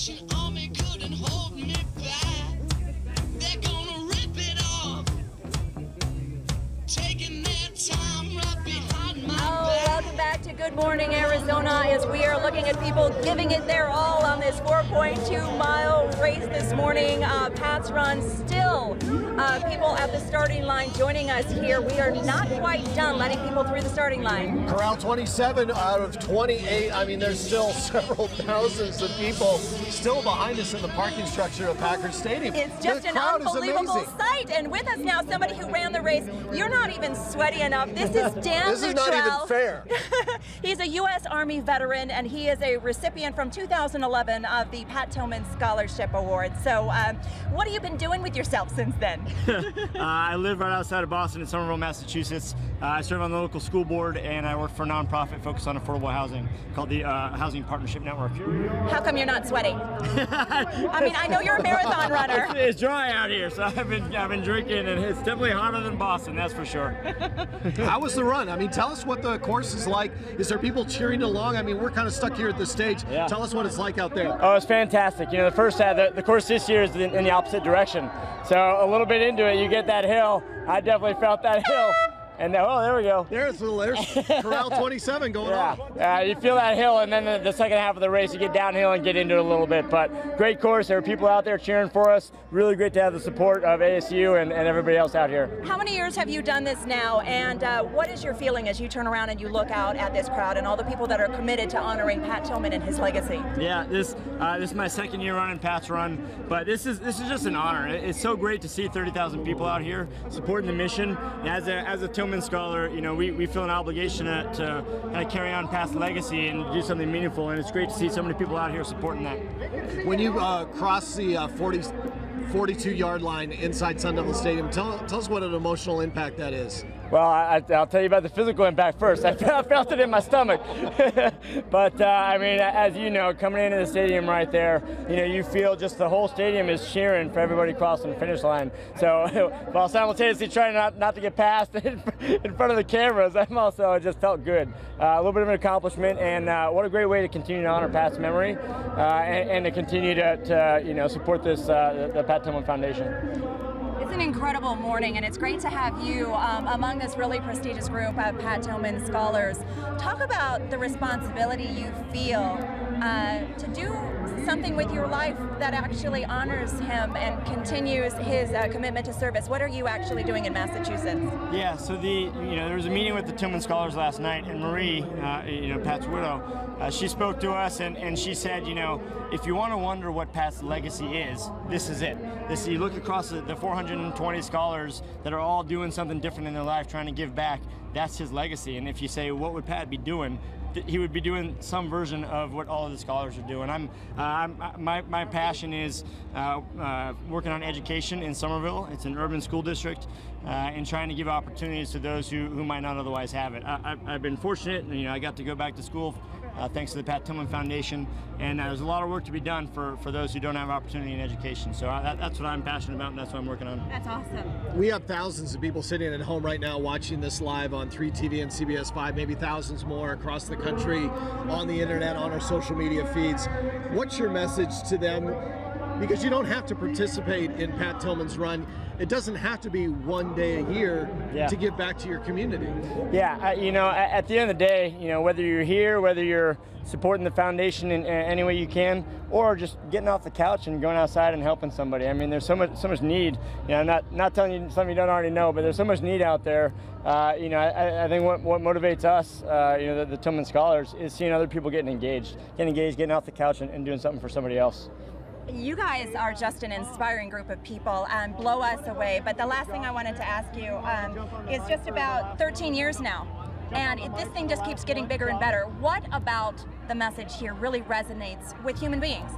Salvation Army couldn't hold me back. They're gonna rip it off, taking their time right behind my back. Welcome back to Good Morning Arizona as we are looking at people giving it their all on this 4.2-mile race this morning. Pat's Run still. People at the starting line joining us here. We are not quite done letting people through the starting line. Corral 27 out of 28. I mean, there's still several thousands of people still behind us in the parking structure of Packard Stadium. It's just an unbelievable sight. And with us now, somebody who ran the race. You're not even sweaty enough. This is Dan Futrell. This is not even fair. He's a U.S. Army veteran, and he is a recipient from 2011 of the Pat Tillman Scholarship Award. So what have you been doing with yourself since then? I live right outside of Boston in Somerville, Massachusetts. I serve on the local school board, and I work for a nonprofit focused on affordable housing called the Housing Partnership Network. How come you're not sweating? I mean, I know you're a marathon runner. It's dry out here, so I've been drinking, and it's definitely hotter than Boston, that's for sure. How was the run? I mean, tell us what the course is like. Is there people cheering along? I mean, we're kind of stuck here at the stage. Yeah. Tell us what it's like out there. Oh, it's fantastic. You know, the first the course this year is in the opposite direction. So a little bit into it, you get that hill. I definitely felt that hill. And oh, there we go. There's Corral 27 going on. Yeah, you feel that hill, and then the second half of the race, you get downhill and get into it a little bit. But great course. There are people out there cheering for us. Really great to have the support of ASU and everybody else out here. How many years have you done this now, and what is your feeling as you turn around and you look out at this crowd and all the people that are committed to honoring Pat Tillman and his legacy? Yeah, this is my second year running Pat's Run, but this is just an honor. It's so great to see 30,000 people out here supporting the mission. As a Tillman Scholar, you know, we feel an obligation to kind of carry on Pat's legacy and do something meaningful, and it's great to see so many people out here supporting that. When you cross the 42-yard line inside Sun Devil Stadium, tell us what an emotional impact that is. Well, I'll tell you about the physical impact first. I felt it in my stomach. But, I mean, as you know, coming into the stadium right there, you know, you feel just the whole stadium is cheering for everybody crossing the finish line. So while simultaneously trying not to get past in front of the cameras, I'm also just felt good. A little bit of an accomplishment, and what a great way to continue to honor Pat's memory and to continue to you know, support this the Pat Tillman Foundation. It's an incredible morning, and it's great to have you among this really prestigious group of Pat Tillman Scholars. Talk about the responsibility you feel to do something with your life that actually honors him and continues his commitment to service. What are you actually doing in Massachusetts? Yeah, so there was a meeting with the Tillman Scholars last night, and Marie, you know, Pat's widow, she spoke to us, and she said, you know, if you want to wonder what Pat's legacy is, this is it. You look across the 420 scholars that are all doing something different in their life, trying to give back. That's his legacy. And if you say, what would Pat be doing? He would be doing some version of what all of the scholars are doing. My passion is working on education in Somerville. It's an urban school district, and trying to give opportunities to those who might not otherwise have it. I've been fortunate, you know, I got to go back to school thanks to the Pat Tillman Foundation, and there's a lot of work to be done for those who don't have opportunity in education. So that's what I'm passionate about, and that's what I'm working on. That's awesome. We have thousands of people sitting at home right now watching this live on 3TV and CBS 5, maybe thousands more across the country, on the internet, on our social media feeds. What's your message to them? Because you don't have to participate in Pat Tillman's run. It doesn't have to be one day a year to give back to your community. Yeah, you know, at the end of the day, you know, whether you're here, whether you're supporting the foundation in any way you can, or just getting off the couch and going outside and helping somebody. I mean, there's so much need. You know, not telling you something you don't already know, but there's so much need out there. You know, I think what motivates us, you know, the Tillman Scholars, is seeing other people getting engaged, getting off the couch and doing something for somebody else. You guys are just an inspiring group of people and blow us away. But the last thing I wanted to ask you is just about 13 years now. And this thing just keeps getting bigger and better. What about the message here really resonates with human beings?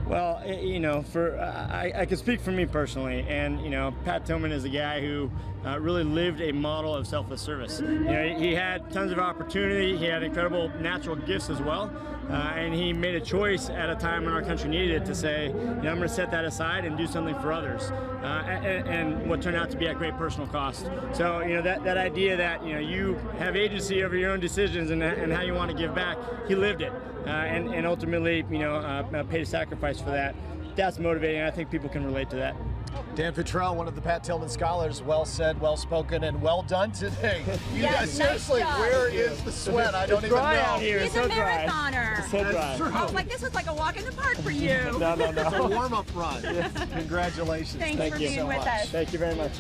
Well, you know, I can speak for me personally, and you know, Pat Tillman is a guy who really lived a model of selfless service. You know, he had tons of opportunity. He had incredible natural gifts as well, and he made a choice at a time when our country needed it to say, you know, I'm going to set that aside and do something for others, and what turned out to be at great personal cost. So, you know, that idea that, you know, you have agency over your own decisions and how you want to give back, he lived it. and ultimately, paid a sacrifice for that. That's motivating, and I think people can relate to that. Dan Futrell, one of the Pat Tillman Scholars, well said, well spoken, and well done today. You Yes, guys, nice seriously, job. where is the sweat? I don't It's even dry know. out here. He's so a dry. marathoner. It's so dry. True. Oh, like this was like a walk in the park for you. No. It's a warm-up run. Congratulations. Thanks Thank for you being so with much. us. Thank you very much.